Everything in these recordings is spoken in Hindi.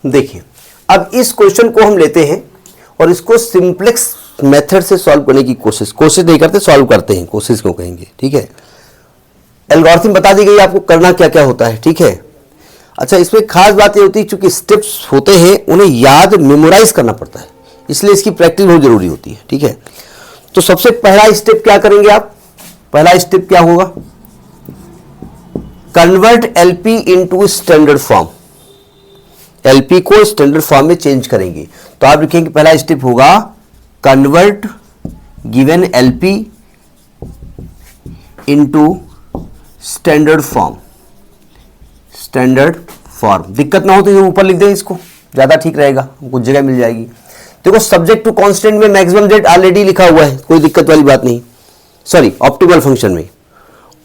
देखिए अब इस क्वेश्चन को हम लेते हैं और इसको सिंप्लेक्स मेथड से सॉल्व करने की कोशिश नहीं करते, सॉल्व करते हैं, कोशिश क्यों कहेंगे, ठीक है। एल्गोरिथम बता दी गई आपको करना क्या क्या होता है, ठीक है। अच्छा, इसमें खास बात ये होती है चूंकि स्टेप्स होते हैं उन्हें याद मेमोराइज करना पड़ता है, इसलिए इसकी प्रैक्टिस बहुत जरूरी होती है, ठीक है। तो सबसे पहला स्टेप क्या करेंगे आप, पहला स्टेप क्या होगा, convert LP into standard form, LP को स्टैंडर्ड फॉर्म में चेंज करेंगे। तो आप लिखेंगे पहला स्टेप होगा convert given LP into standard form, standard form. दिक्कत ना हो तो ये ऊपर लिख दें, इसको ज्यादा ठीक रहेगा, कुछ जगह मिल जाएगी। देखो सब्जेक्ट टू कांस्टेंट में मैक्सिमम जेड ऑलरेडी लिखा हुआ है, कोई दिक्कत वाली बात नहीं। सॉरी, ऑप्टिमल फंक्शन में,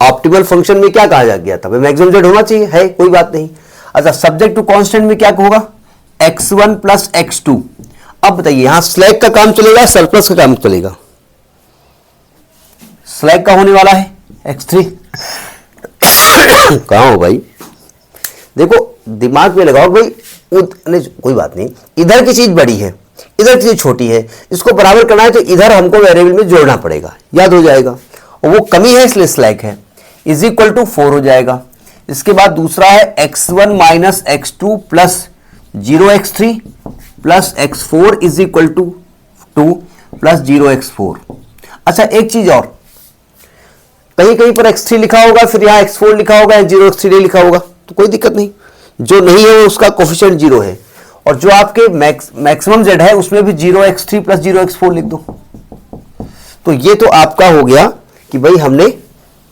ऑप्टिमल फंक्शन में क्या कहा गया था, मैक्सिमम जेड होना चाहिए, है कोई बात नहीं। अच्छा, सब्जेक्ट टू कांस्टेंट में क्या होगा, x1 प्लस x2। अब बताइए यहां स्लैग का काम चलेगा, सरप्लस का काम चलेगा, स्लैग का होने वाला है x3 कहां हो भाई, देखो दिमाग में लगाओ भाई, कोई बात नहीं, इधर की चीज बड़ी है इधर की चीज छोटी है, इसको बराबर करना है तो इधर हमको वेरिएबल में जोड़ना पड़ेगा, याद हो जाएगा, और वो कमी है इसलिए स्लैग है, इज इक्वल टू 4 हो जाएगा। इसके बाद दूसरा है x1 minus x2 plus 0x3 plus x4 is equal to 2 plus 0x4। अच्छा, एक चीज और, कहीं कहीं पर x3 लिखा होगा, फिर यहां x4 लिखा होगा, 0x3 नहीं लिखा होगा, तो कोई दिक्कत नहीं, जो नहीं है उसका कोफिशिएंट 0 है, और जो आपके मैक्सिमम z है उसमें भी 0x3 प्लस 0x4 लिख दो। तो ये तो आपका हो गया कि भाई हमने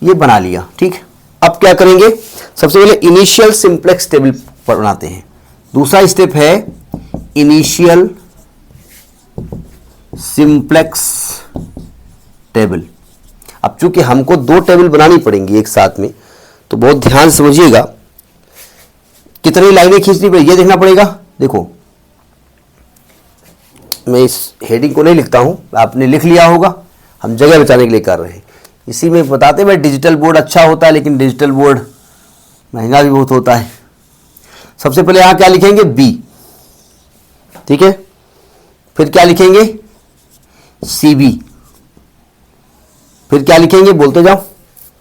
ये बना लिया, ठीक। अब क्या करेंगे, सबसे पहले इनिशियल सिंप्लेक्स टेबल बनाते हैं। दूसरा स्टेप है इनिशियल सिंप्लेक्स टेबल। अब चूंकि हमको 2 टेबल बनानी पड़ेंगी एक साथ में, तो बहुत ध्यान से समझिएगा, कितनी लाइनें खींचनी पड़ेगी ये देखना पड़ेगा। देखो मैं इस हेडिंग को नहीं लिखता हूं, आपने लिख लिया होगा, हम जगह बचाने के लिए कर रहे हैं। इसी में बताते हैं डिजिटल बोर्ड अच्छा होता है, लेकिन डिजिटल बोर्ड महंगा भी बहुत होता है। सबसे पहले यहां क्या लिखेंगे, बी, ठीक है। फिर क्या लिखेंगे, सी बी, फिर क्या लिखेंगे, बोलते जाओ,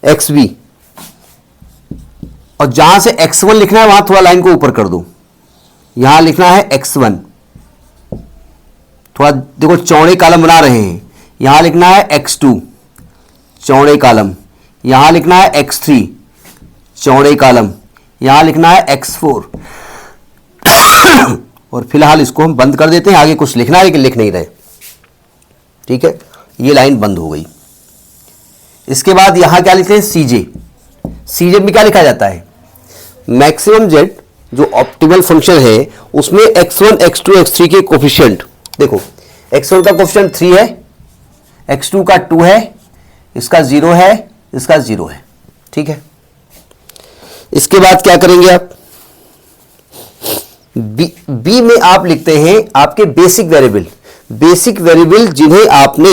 एक्स बी, और जहां से x1 लिखना है वहां थोड़ा लाइन को ऊपर कर दो, यहां लिखना है x1, थोड़ा देखो चौड़े कॉलम बना रहे हैं, यहां लिखना है x2 चौड़े कॉलम, यहां लिखना है x3 चौड़े कॉलम, यहां लिखना है x4 और फिलहाल इसको हम बंद कर देते हैं, आगे कुछ लिखना है लेकिन लिख नहीं रहे, ठीक है। ये लाइन बंद हो गई। इसके बाद यहां क्या लिखते हैं, सीजे, सीजे में क्या लिखा जाता है, मैक्सिमम जेड जो ऑप्टिमल फंक्शन है उसमें x1 x2 x3 के कोफिशिएंट, देखो x1 का कोफिशिएंट 3 है, x2 का 2 है, इसका 0 है, इसका 0 है, ठीक है। इसके बाद क्या करेंगे आप, बी में आप लिखते हैं आपके बेसिक वेरिएबल जिन्हें आपने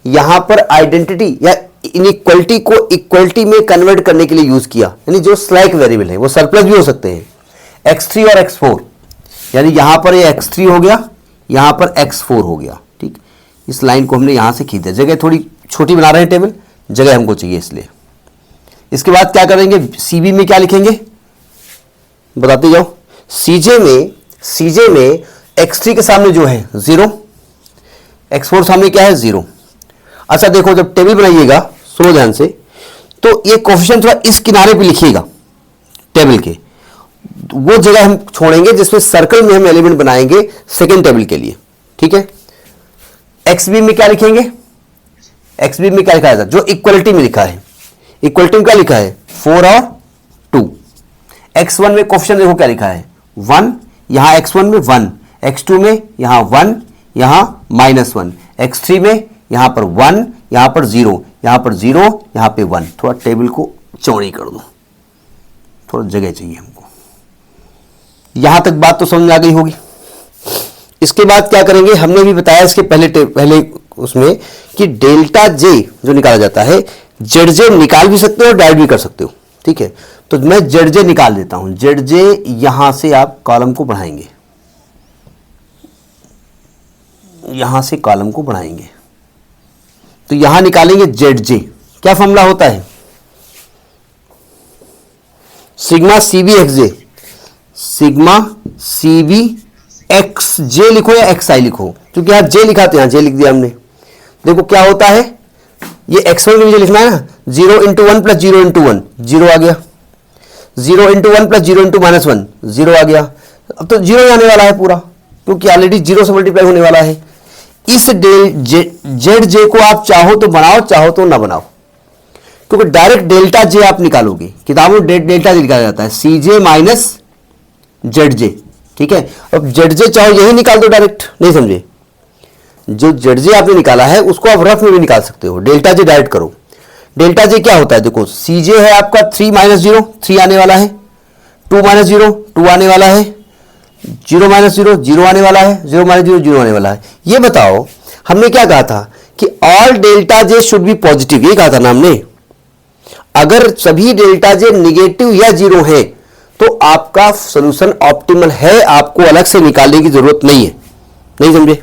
यहां पर आइडेंटिटी या इनइक्वलिटी को इक्वलिटी में कन्वर्ट करने के लिए यूज किया, यानी जो स्लैक वेरिएबल है वो सरप्लस भी हो सकते हैं, x3 और x4, यानी यहां पर ये x3 हो गया, यहां पर x4 हो गया, ठीक। इस लाइन को हमने यहां से खींच दिया, जगह थोड़ी छोटी बना रहे हैं टेबल, जगह हमको चाहिए इसलिए। इसके बाद क्या करेंगे, सीबी में क्या लिखेंगे, बताते जाओ। सीजे में x3 के सामने जो है 0, x4 सामने क्या है 0। अच्छा देखो, जब टेबल बनाइएगा सुनो ध्यान से, तो ये कोफिशिएंट थोड़ा इस किनारे पे लिखिएगा टेबल के, वो जगह हम छोड़ेंगे जिसमें सर्कल में हम एलिमेंट बनाएंगे सेकंड टेबल के लिए, ठीक है। एक्सबी में क्या लिखेंगे, एक्सबी में क्या लिखा है, जो इक्वलिटी में लिखा है, इक्वलिटी में क्या लिखा है 4 और 2। x1 में कोफिशिएंट देखो क्या लिखा है 1, यहां x1 में 1, x2 में यहां 1, यहां -1, x3 में यहां पर 1, यहां पर 0, यहां पर 0, यहां पे 1। थोड़ा टेबल को चौड़ी कर दो, थोड़ा जगह चाहिए हमको। यहां तक बात तो समझ में आ गई होगी। इसके बाद क्या करेंगे, हमने भी बताया इसके पहले उसमें कि डेल्टा जे जो निकाला जाता है, जेड जे निकाल भी सकते हो और डायरेक्ट भी कर सकते हो, ठीक है। तो मैं जेड जे निकाल देता हूं, जेड जे यहां से आप कॉलम को बढ़ाएंगे, यहां से कॉलम को बढ़ाएंगे तो यहां निकालेंगे जेड जे। क्या फॉर्मूला होता है? सिग्मा सी बी एक्स जे, सिग्मा सी बी एक्स जे लिखो या एक्स आई लिखो, क्योंकि यहां जे लिखा तो यहां जे लिख दिया हमने। देखो क्या होता है, ये x1 के लिए लिखना है ना, 0 इंटू 1 प्लस 0 इंटू 1 जीरो आ गया, 0 into 1 plus 0 into minus 1 zero आ गया। अब तो जीरो ही आने वाला है पूरा, क्योंकि ऑलरेडी जीरो से मल्टीप्लाई होने वाला है। इस जेड जे को आप चाहो तो बनाओ, चाहो तो ना बनाओ, क्योंकि डायरेक्ट डेल्टा जे आप निकालोगे। किताबों में डेल्टा जे निकाला जाता है, सी जे माइनस जेड जे, ठीक है। अब जेड जे चाहो यही निकाल दो डायरेक्ट, नहीं समझे? जो जेड जे आपने निकाला है उसको आप रफ में भी निकाल सकते हो, डेल्टा जे डायरेक्ट करो। डेल्टा जे क्या होता है? देखो सी जे है आपका 3 माइनस 0, 3 आने वाला है, 2 माइनस 0, 2 आने वाला है, 0 माइनस 0, 0 आने वाला है, 0 माइनस 0, 0 आने वाला है। ये बताओ हमने क्या कहा था कि all delta J should be positive, ये कहा था ना हमने। अगर सभी डेल्टा जे निगेटिव या जीरो है तो आपका सोल्यूशन ऑप्टिमल है, आपको अलग से निकालने की जरूरत नहीं है, नहीं समझे?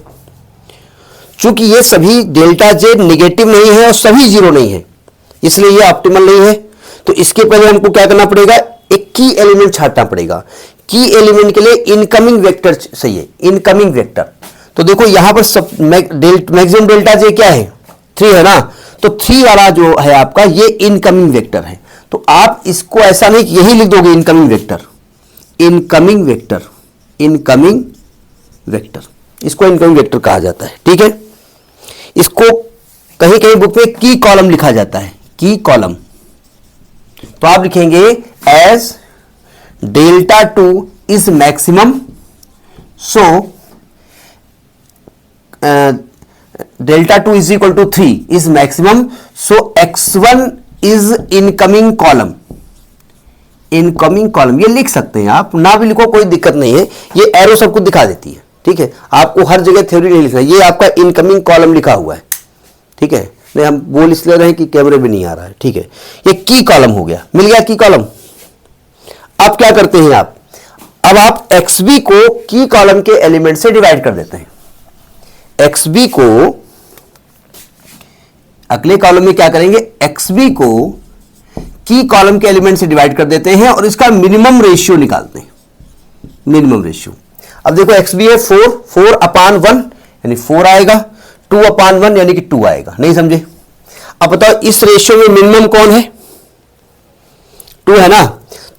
चूंकि ये सभी डेल्टा जे निगेटिव नहीं है और सभी जीरो नहीं है, इसलिए ये ऑप्टिमल नहीं है। तो इसके पहले हमको क्या करना पड़ेगा, एक की एलिमेंट छांटना पड़ेगा। की एलिमेंट के लिए इनकमिंग वेक्टर चाहिए, इनकमिंग वेक्टर। तो देखो यहां पर सब मैक्सिमम डेल्टा जे क्या है, 3 है ना, तो 3 वाला जो है आपका ये इनकमिंग वेक्टर है। तो आप इसको ऐसा नहीं कि यही लिख दोगे incoming vector, incoming vector, incoming vector, इसको इनकमिंग वेक्टर कहा जाता है, ठीक है। इसको कहीं कहीं बुक में की कॉलम लिखा जाता है, की कॉलम। तो आप लिखेंगे as delta 2 is maximum, so delta 2 is equal to 3 is maximum, so x1 is incoming column, incoming column. ये लिख सकते हैं आप, ना भी लिखो कोई दिक्कत नहीं है, ये एरो सबको दिखा देती है, ठीक है। आपको हर जगह थ्योरी नहीं लिखना, ये आपका इनकमिंग कॉलम लिखा हुआ है, ठीक है। नहीं हम बोल इसलिए रहे हैं कि कैमरे में नहीं आ रहा है, ठीक है। ये की कॉलम हो गया, मिल गया की कॉलम। अब क्या करते हैं आप, अब आप XB को की कॉलम के एलिमेंट से डिवाइड कर देते हैं। XB को अगले कॉलम में क्या करेंगे, XB को की कॉलम के एलिमेंट से डिवाइड कर देते हैं और इसका मिनिमम रेशियो निकालते हैं, मिनिमम रेशियो। अब देखो XB है 4, 4/1 यानी 4 आएगा, 2/1 यानी कि 2 आएगा, नहीं समझे? अब बताओ इस रेशियो में मिनिमम कौन है, 2 है ना।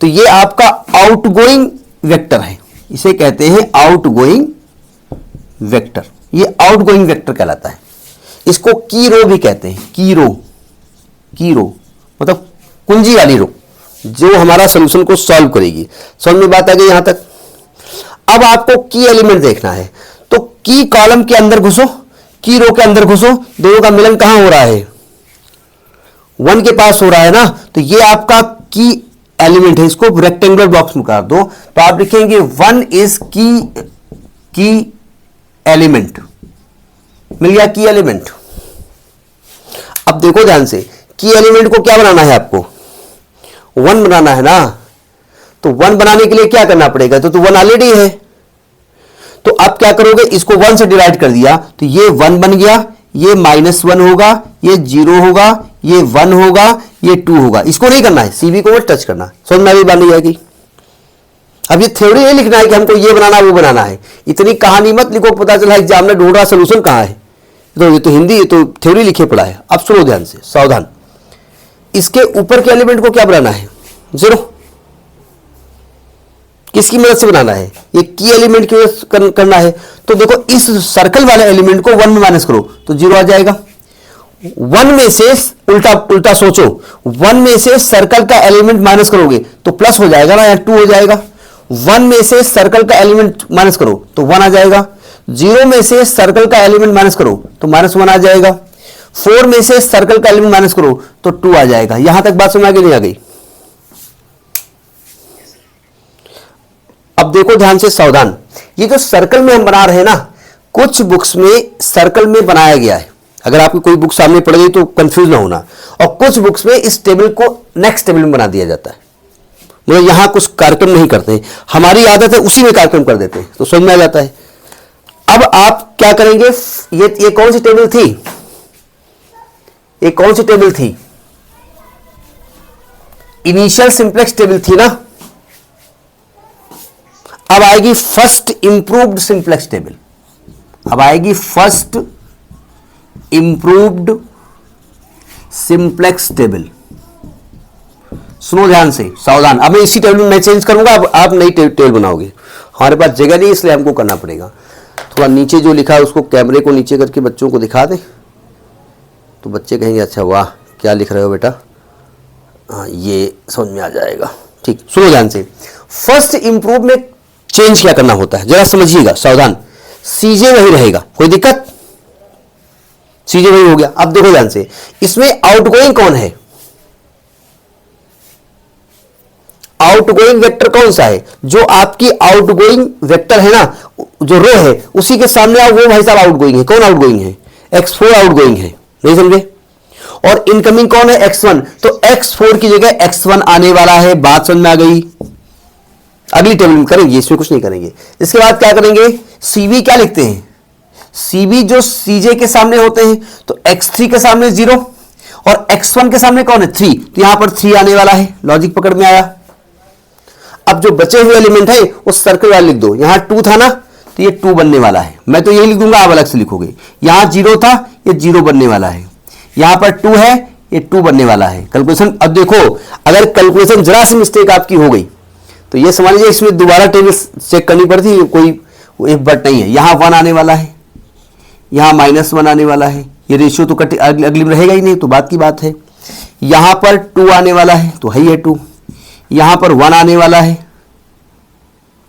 तो ये आपका आउटगोइंग वेक्टर है, इसे कहते हैं आउटगोइंग वेक्टर, ये आउटगोइंग वेक्टर कहलाता है। इसको की रो भी कहते हैं, की रो, की रो मतलब कुंजी वाली रो, जो हमारा सोल्यूशन को सॉल्व करेगी। समझ में बात आ गई यहां तक? अब आपको की एलिमेंट देखना है, तो की कॉलम के अंदर घुसो, की रो के अंदर घुसो, दोनों का मिलन कहां हो रहा है, 1 के पास हो रहा है ना। तो ये आपका की एलिमेंट है, इसको रेक्टेंगुलर बॉक्स में कर दो, तो आप लिखेंगे 1 इज की एलिमेंट, मिल गया की एलिमेंट। अब देखो ध्यान से, की एलिमेंट को क्या बनाना है आपको, 1 बनाना है ना। तो 1 बनाने के लिए क्या करना पड़ेगा, तो 1 ऑलरेडी है। तो अब क्या करोगे, इसको 1 से डिवाइड कर दिया तो ये 1 बन गया, ये -1 होगा, ये 0 होगा, ये 1 होगा, ये 2 होगा। इसको नहीं करना है, सीबी को मत टच करना, समझ में भी बात नहीं आएगी। अब ये थ्योरी नहीं लिखना है कि हमको ये बनाना वो बनाना है, इतनी कहानी मत लिखो, पता चला एग्जाम में ढूंढ रहा सोल्यूशन कहां है। तो ये तो हिंदी, ये तो थ्योरी लिखे पड़ा है। अब सुनो ध्यान से, सावधान। इसके ऊपर के एलिमेंट को क्या बनाना है, 0। किसकी मदद से बनाना है, ये की एलिमेंट की मदद करना है। तो देखो इस सर्कल वाले एलिमेंट को 1 में माइनस करो तो 0 आ जाएगा। 1 में से उल्टा उल्टा सोचो, 1 में से सर्कल का एलिमेंट माइनस करोगे तो प्लस हो जाएगा ना, या 2 हो जाएगा। 1 में से सर्कल का एलिमेंट माइनस करो तो 1 आ जाएगा। 0 में से सर्कल का एलिमेंट माइनस करो तो -1 आ जाएगा। 4 में से सर्कल का एलिमेंट माइनस करो तो 2 आ जाएगा। यहां तक बात समझ आ गई नहीं आ गई? अब देखो ध्यान से, सावधान। ये जो सर्कल में हम बना रहे हैं ना, कुछ बुक्स में सर्कल में बनाया गया है, अगर आपकी कोई बुक सामने पड़ गई तो कंफ्यूज ना होना। और कुछ बुक्स में इस टेबल को नेक्स्ट टेबल में बना दिया जाता है, मतलब यहां कुछ कार्यक्रम नहीं करते हैं। हमारी आदत है उसी में कार्यक्रम कर देते हैं, तो समझ में आ जाता है। अब आप क्या करेंगे, ये कौन सी टेबल थी, ये कौन सी टेबल थी, इनिशियल सिंप्लेक्स टेबल थी ना। अब आएगी फर्स्ट इंप्रूव्ड सिंप्लेक्स टेबल, अब आएगी फर्स्ट इंप्रूव्ड सिंप्लेक्स टेबल। सुनो ध्यान से, सावधान। अब मैं इसी टेबल में मैं चेंज करूंगा, अब आप नई टेबल बनाओगे। हमारे पास जगह नहीं, इसलिए हमको करना पड़ेगा। थोड़ा नीचे जो लिखा है उसको कैमरे को नीचे करके बच्चों को दिखा दें, तो बच्चे कहेंगे अच्छा वाह क्या लिख रहे हो बेटा, हाँ ये समझ में आ जाएगा। ठीक, सुनो ध्यान से। फर्स्ट इंप्रूव में चेंज क्या करना होता है, जरा समझिएगा, सावधान। सीजे वही रहेगा, कोई दिक्कत, सीजे वही हो गया। अब देखो ध्यान से, इसमें आउटगोइंग कौन है, आउटगोइंग वेक्टर कौन सा है, जो आपकी आउटगोइंग वेक्टर है ना, जो रो है उसी के सामने आओ, वो भाई साहब आउटगोइंग है। कौन आउटगोइंग है, x4 आउटगोइंग है, नहीं समझे। और इनकमिंग कौन है, x1, तो x4 की जगह x1 आने वाला है। बात समझ में आ गई। अगली टेबल में करेंगे, इसमें कुछ नहीं करेंगे। इसके बाद क्या करेंगे, CV क्या लिखते हैं, CV जो CJ के सामने होते हैं, तो x3 के सामने 0 और x1 के सामने कौन है 3, तो यहां पर 3 आने वाला है। लॉजिक पकड़ में आया। अब जो बचे हुए एलिमेंट है उस सर्कल वाला लिख दो। यहां 2 था ना, तो ये 2 बनने वाला है। मैं तो यही लिख दूंगा, आप अलग से लिखोगे। यहां 0 था, ये 0 बनने वाला है। यहां पर 2 है, ये 2 बनने वाला है। कैलकुलेशन, अब देखो अगर कैलकुलेशन जरा सी मिस्टेक आपकी हो गई तो ये समझ लीजिए इसमें दोबारा टेबल चेक करनी पड़ती, कोई एक बट नहीं है। यहां 1 आने वाला है, यहां -1 आने वाला है। ये रेशियो तो अगली में रहेगा ही नहीं, तो बात की बात है। यहां पर 2 आने वाला है, तो है ये 2। यहां पर 1 आने वाला है,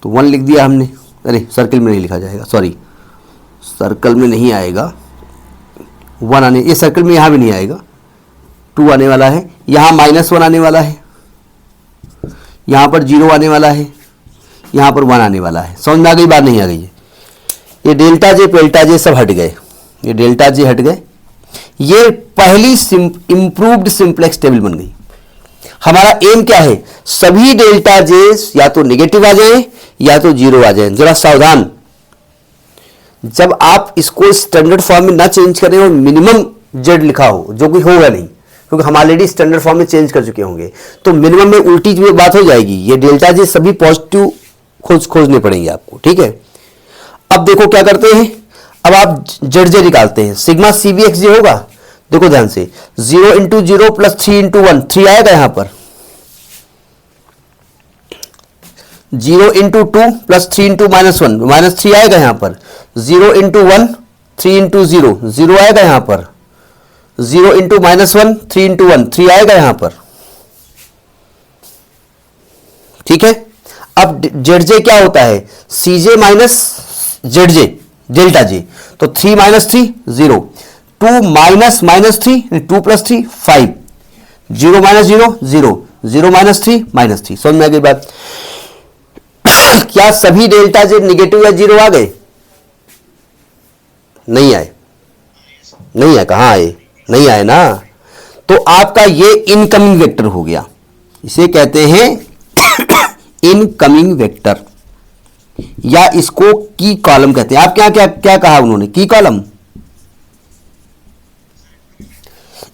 तो 1 लिख दिया हमने। अरे सर्कल में नहीं लिखा जाएगा, सॉरी सर्कल में नहीं आएगा। 1 आने, ये सर्कल में यहां भी नहीं आएगा। 2 आने वाला है, यहां -1 आने वाला है, यहां पर 0 आने वाला है, यहां पर 1 आने वाला है। समझ में आ गई बात, नहीं आ गई है। ये डेल्टा जे पेल्टा जे सब हट गए, ये डेल्टा जे हट गए। ये पहली इंप्रूव्ड सिंप्लेक्स टेबल बन गई। हमारा एम क्या है, सभी डेल्टा जे या तो नेगेटिव आ जाएं या तो 0 आ जाएं। जरा सावधान, जब आप इसको स्टैंडर्ड फॉर्म में ना चेंज करें और मिनिमम जेड लिखा हो, जो कि होगा नहीं क्योंकि हम ऑलरेडी स्टैंडर्ड फॉर्म में चेंज कर चुके होंगे, तो मिनिमम में उल्टी जो बात हो जाएगी। ये डेल्टा जे सभी पॉजिटिव खोजने पड़ेंगे आपको, ठीक है। अब देखो क्या करते हैं, अब आप जेड जे निकालते हैं। सिग्मा CBXJ होगा, देखो ध्यान से, 0 × 0 + 3 × 1, 3 आएगा यहां पर। 0 × 2 + 3 × -1, -3 आएगा यहां पर। 0 × 1 3 × 0, 0 आएगा यहां पर। 0 × -1 3 × 1, 3 आएगा यहां पर, ठीक है। अब ZJ क्या होता है, CJ - ZJ, डेल्टा जे, तो 3 - 3 0, 2 - -3 2 + 3 5, 0 - 0 0, 0 - 3 -3। समझ में आ गई बात। क्या सभी डेल्टा जे निगेटिव या 0 आ गए, नहीं आए, नहीं आए, कहां आए, नहीं आए ना। तो आपका ये इनकमिंग वेक्टर हो गया, इसे कहते हैं इनकमिंग वेक्टर, या इसको की कॉलम कहते हैं। आप क्या क्या क्या कहा उन्होंने, की कॉलम।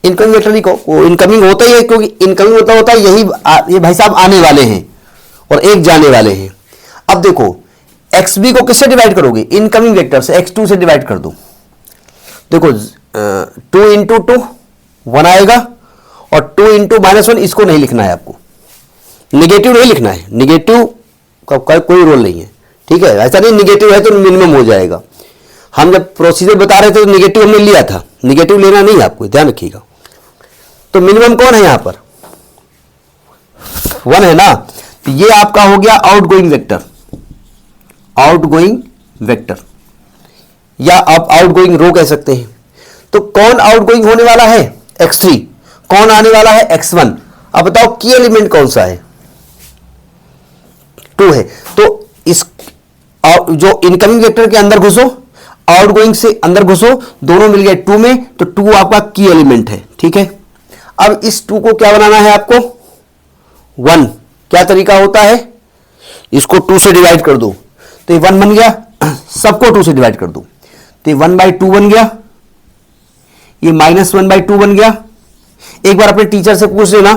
इनकमिंग वेक्टर नहीं को इनकमिंग होता ही है, क्योंकि इनकमिंग होता है यही, ये भाई साहब आने वाले हैं और एक जाने वाले हैं। अब देखो XB को किससे डिवाइड करोगे, इनकमिंग वेक्टर से, x2 से डिवाइड कर दो। देखो 2 × 2 1 आएगा, और 2 × -1 इसको नहीं लिखना है आपको, निगेटिव नहीं लिखना है, निगेटिव का कोई रोल नहीं है, ठीक है। ऐसा नहीं निगेटिव है तो मिनिमम हो जाएगा। हम जब प्रोसीजर बता रहे थे तो निगेटिव हमने लिया था, निगेटिव लेना नहीं है आपको, ध्यान रखिएगा। तो मिनिमम कौन है यहां पर, 1 है ना, तो ये आपका हो गया आउटगोइंग वेक्टर, आउटगोइंग वेक्टर, या आप आउटगोइंग रो कह सकते हैं। तो कौन आउटगोइंग होने वाला है, x3, कौन आने वाला है, x1। अब बताओ की एलिमेंट कौन सा है, 2 है। तो इस जो इनकमिंग वेक्टर के अंदर घुसो, आउटगोइंग से अंदर घुसो, दोनों मिल गए 2 में, तो 2 आपका की एलिमेंट है, ठीक है। अब इस 2 को क्या बनाना है आपको, 1। क्या तरीका होता है, इसको 2 से डिवाइड कर दो, तो ये 1 बन गया। सबको 2 से डिवाइड कर दो, तो ये 1/2 बन गया, ये -1/2 बन गया। एक बार अपने टीचर से पूछ लेना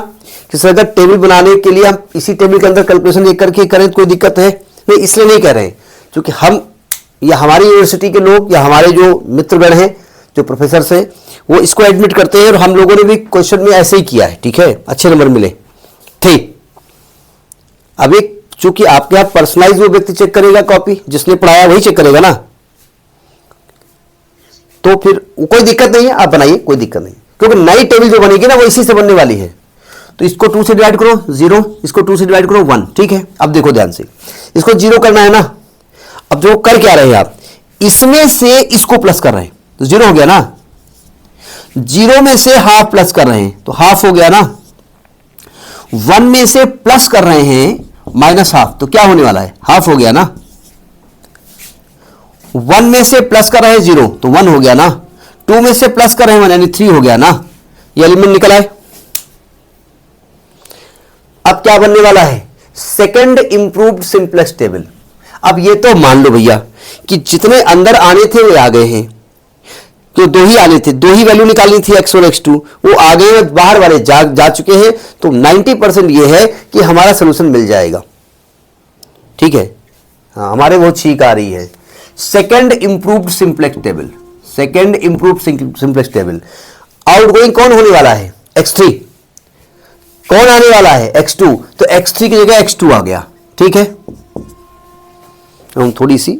कि सर अगर टेबल बनाने के लिए हम इसी टेबल के अंदर कैलकुलेशन ये करके करें तो कोई दिक्कत है? नहीं, इसलिए नहीं कह रहे हैं क्योंकि हम या हमारी यूनिवर्सिटी के लोग या हमारे जो मित्रगण हैं, जो प्रोफेसर हैं, वो इसको एडमिट करते हैं और हम लोगों ने भी क्वेश्चन में ऐसे ही किया है। ठीक है, अच्छे नंबर मिले। ठीक, अब एक चूंकि आपके यहाँ पर्सनलाइज वो व्यक्ति चेक करेगा, कॉपी जिसने पढ़ाया वही चेक करेगा ना, तो फिर कोई दिक्कत नहीं है, आप बनाइए, कोई दिक्कत नहीं, क्योंकि नई टेबल जो बनेगी ना वो इसी से बनने वाली है। तो इसको 2 से डिवाइड करो 0, इसको 2 से डिवाइड करो 1। ठीक है, अब देखो ध्यान से, इसको 0 करना है ना। अब जो कर क्या रहे हैं आप, इसमें से इसको प्लस कर रहे हैं तो 0 हो गया ना, 0 में से हाफ प्लस कर रहे हैं तो हाफ हो गया ना, 1 में से प्लस कर रहे हैं माइनस हाफ तो क्या होने वाला है, हाफ हो गया ना। 1 में से प्लस कर रहे हैं 0 तो 1 हो गया ना, 2 में से प्लस कर रहे हैं 1 यानी 3 हो गया ना, ये एलिमेंट निकल आए। अब क्या बनने वाला है, सेकंड इंप्रूव्ड सिंपलेक्स टेबल। अब ये तो मान लो भैया कि जितने अंदर आने थे वे आ गए हैं, तो 2 ही आने थे, 2 ही वैल्यू निकालनी थी x1 x2, वो आ गए हैं, बाहर वाले जा चुके हैं। तो 90% ये है कि हमारा सोल्यूशन मिल जाएगा। ठीक है, हाँ, हमारे बहुत छींक आ रही है। Second improved simplex table, second improved simplex table. Outgoing कौन होने वाला है, x3, कौन आने वाला है, x2, तो x3 की जगह x2 आ गया। ठीक है, हम थोड़ी सी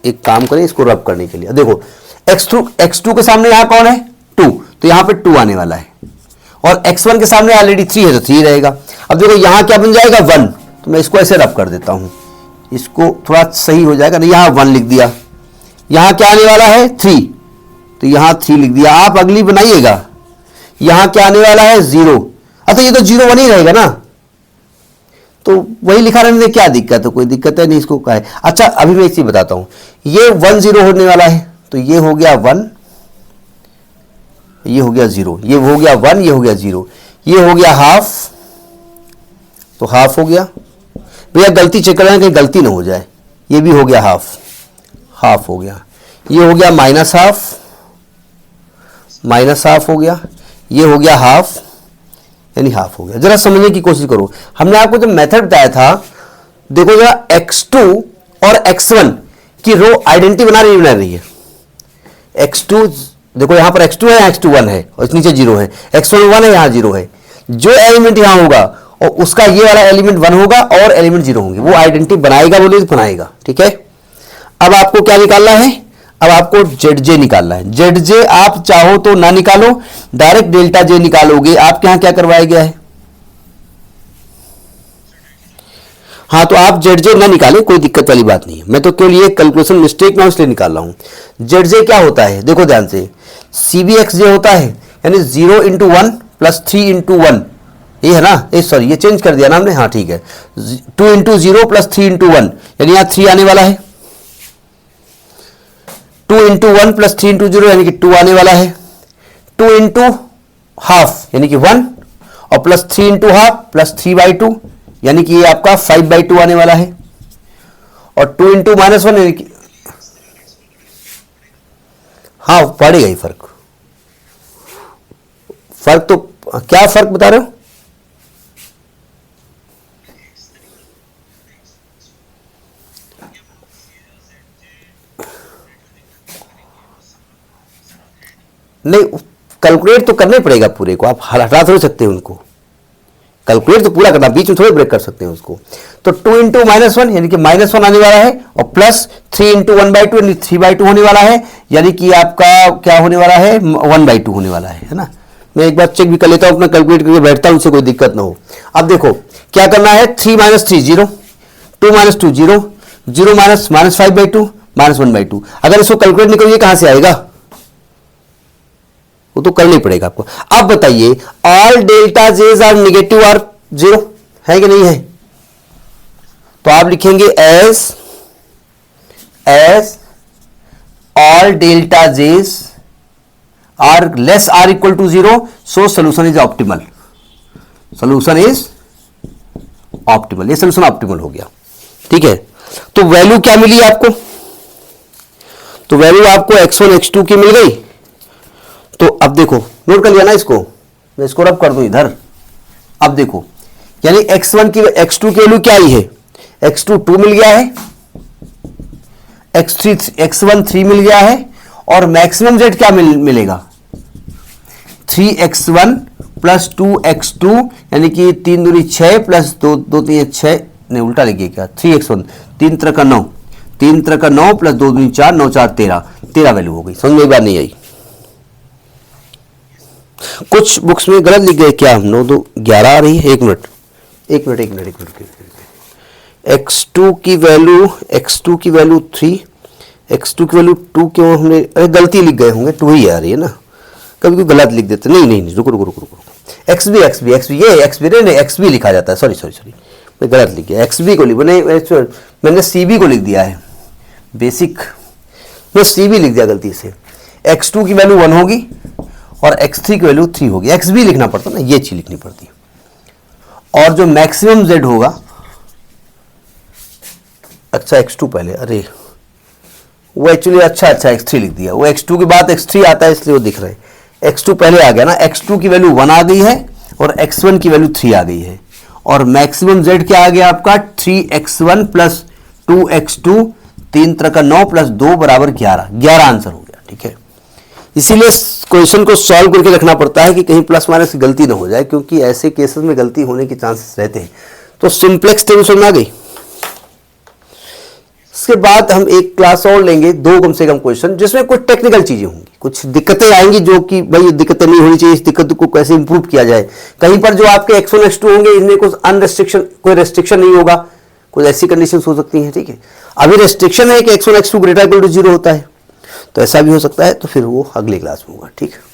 एक काम करें इसको रब करने के लिए। देखो x2 के सामने यहां कौन है, 2, तो यहां पे 2 आने वाला है, और x1 के सामने ऑलरेडी 3 है तो 3 रहेगा। अब देखो यहां क्या बन जाएगा, 1, तो मैं इसको ऐसे रब कर देता हूं, इसको थोड़ा सही हो जाएगा ना। यहां 1 लिख दिया, यहां क्या आने वाला है 3, तो यहां 3 लिख दिया। आप अगली बनाइएगा, यहां क्या आने वाला है 0, अच्छा ये तो 0 1 ही रहेगा ना, तो वही लिखा रहने में क्या दिक्कत है, कोई दिक्कत है नहीं, इसको क्या है। अच्छा अभी मैं एक चीज बताता हूं, ये 1 0 होने वाला है, तो ये हो गया 1, ये हो गया 0, ये हो गया 1, ये हो गया 0, ये हो गया हाफ, तो हाफ हो गया। भैया गलती चेक करना कहीं गलती ना हो जाए, ये भी हो गया हाफ, हाफ हो गया, ये हो गया माइनस हाफ, माइनस हाफ हो गया, ये हो गया हाफ, यानी हाफ हो गया। जरा समझने की कोशिश करो, हमने आपको जो मेथड बताया था, देखो जरा x2 और x1 की रो आइडेंटिटी बना रही है। x2 देखो यहां पर x2 है, x2 1 है, और नीचे 0 है, x1 1 है, यहां 0 है। जो एलिमेंट यहां होगा और उसका ये वाला एलिमेंट 1 होगा और एलिमेंट 0 होंगे, वो आइडेंटिटी बनाएगा, बोले तो बनाएगा। ठीक है, अब आपको क्या निकालना है, अब आपको ZJ निकालना है। ZJ आप चाहो तो ना निकालो, डायरेक्ट डेल्टा J निकालोगे। आपके यहां क्या करवाया गया है, हाँ, तो आप ZJ ना निकालें, कोई दिक्कत वाली बात नहीं है, मैं तो केवल ये कैलकुलेशन मिस्टेक ना इसलिए निकाल रहा हूं। ZJ क्या होता है, देखो ध्यान से, CBXJ होता है, यानी 0 × 1 + 3 × 1, ये है ना, सॉरी ये चेंज कर दिया ना हमने, हाँ ठीक है, 2 × 0 + 3 × 1, यानी यहां 3 आने वाला है, 2 × 1 + 3 × 0 यानी कि 2 आने वाला है, 2 × हाफ यानी कि 1, और प्लस 3 × हाफ + 3/2 यानी कि ये आपका 5/2 आने वाला है, और 2 × -1 यानी कि हाँ पड़ेगा ही फर्क। फर्क तो क्या फर्क बता रहे हो, नहीं कैलकुलेट तो करना ही पड़ेगा पूरे को, आप हटा थोड़ी सकते हैं उनको, कैलकुलेट तो पूरा करना, बीच में थोड़े ब्रेक कर सकते हैं उसको। तो 2 × -1 यानी कि -1 आने वाला है, और प्लस 3 × 1/2 यानी 3/2 होने वाला है, यानी कि आपका क्या होने वाला है 1/2 होने वाला है ना। मैं एक बार चेक भी कर लेता हूं, अपना कैलकुलेट करके बैठता हूं, उससे कोई दिक्कत ना हो। अब देखो क्या करना है, 3 - 3 0, 2 - 2 0, 0 -5/2 -1/2। अगर इसको कैलकुलेट नहीं करोगे कहां से आएगा, वो तो करना ही पड़ेगा आपको। अब बताइए all delta js are negative और 0 है कि नहीं है, तो आप लिखेंगे as all delta js are less or equal to 0, so solution is optimal, solution is optimal, ये सोल्यूशन ऑप्टिमल हो गया। ठीक है, तो वैल्यू क्या मिली आपको, तो वैल्यू आपको x1 x2 की मिल गई। तो अब देखो नोट कर लिया ना इसको, मैं इसको रब कर दूं इधर। अब देखो यानी x1 की x2 की वैल्यू क्या आई है, x2 2 मिल गया है, x1 3 मिल गया है, और मैक्सिमम z क्या मिलेगा 3x1 प्लस 2x2 यानी कि 3 दूनी 6 प्लस 2 3 6, नहीं उल्टा लिखिए क्या, 3x1 3 तरह का 9, 3 तरह का 9 प्लस 2 दूनी 4, 9 4 13 वैल्यू हो गई। समझ में बात नहीं आई? कुछ बुक्स में गलत लिख गए क्या, 9 2 11 आ रही है। एक मिनट x2 की वैल्यू 3, x2 की वैल्यू 2 क्यों हमने, अरे गलती लिख गए होंगे, 2 ही आ रही है ना, कभी कोई गलत लिख देते। नहीं रुको XB ये XB नहीं XB लिखा जाता है, सॉरी मैं गलत लिख गया, XB को मैंने CB को लिख दिया है, बेसिक मैं CB लिख दिया गलती से। x2 की वैल्यू 1 होगी और x3 की वैल्यू 3 होगी, XB लिखना पड़ता ना, ये चीज लिखनी पड़ती। और जो मैक्सिमम z होगा, अच्छा x2 पहले, अरे वो एक्चुअली अच्छा x3 लिख दिया, वो x2 के बाद x3 आता है इसलिए वो दिख रहा है, x2 पहले आ गया ना, x2 की वैल्यू 1 आ गई है और x1 की वैल्यू 3 आ गई है, और मैक्सिमम z क्या आ गया आपका 3x1 प्लस 2x2, 3 तरह का 9 प्लस 2 बराबर 11 आंसर हो गया। ठीक है, इसीलिए क्वेश्चन को सॉल्व करके रखना पड़ता है कि कहीं प्लस माइनस की गलती ना हो जाए, क्योंकि ऐसे केसेस में गलती होने के चांसेस रहते हैं। तो सिंप्लेक्स टेबल समझ में आ गई। इसके बाद हम एक क्लास और लेंगे, 2 कम से कम क्वेश्चन, जिसमें कुछ टेक्निकल चीजें होंगी, कुछ दिक्कतें आएंगी, जो कि भाई दिक्कतें नहीं होनी चाहिए, इस दिक्कत को कैसे इंप्रूव किया जाए। कहीं पर जो आपके x1 x2 होंगे इनमें कोई रेस्ट्रिक्शन नहीं होगा, कुछ ऐसी कंडीशन हो सकती हैं। ठीक है, अभी रेस्ट्रिक्शन है कि x1 x2 greater equal to 0 होता है, तो ऐसा भी हो सकता है, तो फिर वो अगली क्लास में होगा। ठीक है।